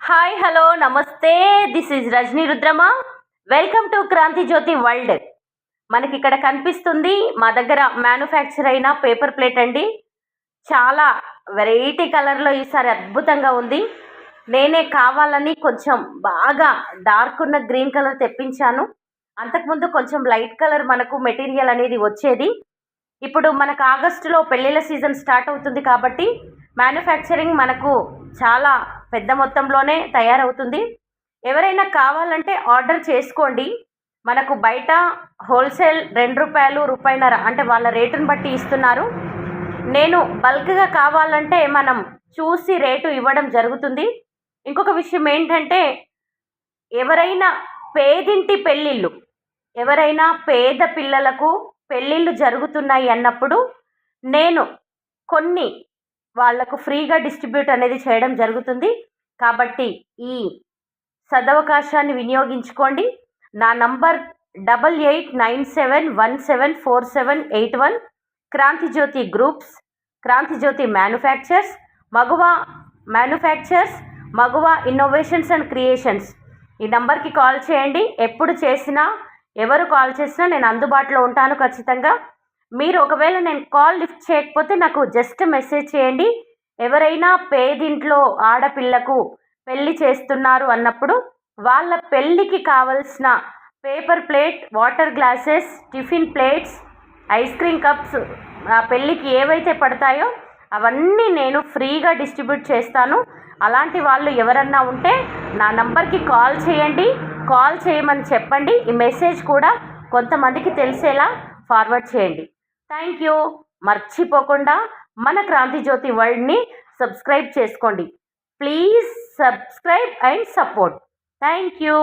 Hi hello namaste. This is Rajani Rudrama. Welcome to Kranti Jyoti world. మనకి ఇక్కడ కనిపిస్తుంది మా దగ్గర మ్యానుఫ్యాక్చర్ అయిన పేపర్ ప్లేట్ అండి. చాలా వెరైటీ కలర్లో ఈసారి అద్భుతంగా ఉంది. నేనే కావాలని కొంచెం బాగా డార్క్ ఉన్న గ్రీన్ కలర్ తెప్పించాను. అంతకుముందు కొంచెం లైట్ కలర్ మనకు మెటీరియల్ అనేది వచ్చేది. ఇప్పుడు మనకు ఆగస్టులో పెళ్ళిళ్ళ సీజన్ స్టార్ట్ అవుతుంది కాబట్టి మ్యానుఫ్యాక్చరింగ్ మనకు చాలా పెద్ద మొత్తంలోనే తయారవుతుంది. ఎవరైనా కావాలంటే ఆర్డర్ చేసుకోండి. మనకు బయట హోల్సేల్ ₹2 రూపాయన్నర అంటే వాళ్ళ రేటును బట్టి ఇస్తున్నారు. నేను బల్క్గా కావాలంటే మనం చూసి రేటు ఇవ్వడం జరుగుతుంది. ఇంకొక విషయం ఏంటంటే ఎవరైనా పేదింటి పెళ్ళిళ్ళు, ఎవరైనా పేద పిల్లలకు పెళ్ళిళ్ళు జరుగుతున్నాయి అన్నప్పుడు నేను కొన్ని వాళ్లకు ఫ్రీగా డిస్ట్రిబ్యూట్ అనేది చేయడం జరుగుతుంది. కాబట్టి ఈ సదవకాశాన్ని వినియోగించుకోండి. నా number 8897174781. Kranti Jyoti groups, Kranti Jyoti manufactures, Maguva manufactures, Maguva innovations and creations. ఈ నంబర్కి కాల్ చేయండి. ఎప్పుడు చేసినా ఎవరు కాల్ చేసినా నేను అందుబాటులో ఉంటాను ఖచ్చితంగా. మీరు ఒకవేళ నేను కాల్ లిఫ్ట్ చేయకపోతే నాకు జస్ట్ మెసేజ్ చేయండి. ఎవరైనా పేదింట్లో ఆడపిల్లకు పెళ్ళి చేస్తున్నారు అన్నప్పుడు వాళ్ళ పెళ్ళికి కావలసిన paper plate, water glasses, tiffin plates, ice cream cups, ఆ పెళ్ళికి ఏవైతే పడతాయో అవన్నీ నేను ఫ్రీగా డిస్ట్రిబ్యూట్ చేస్తాను. అలాంటి వాళ్ళు ఎవరన్నా ఉంటే నా నంబర్కి కాల్ చేయండి. కాల్ చేయమని చెప్పండి. ఈ మెసేజ్ కూడా కొంతమందికి తెలిసేలా ఫార్వర్డ్ చేయండి. Thank you. మర్చిపోకుండా మన క్రాంతి జ్యోతి వరల్డ్ని సబ్స్క్రైబ్ చేసుకోండి. Please subscribe and support. Thank you.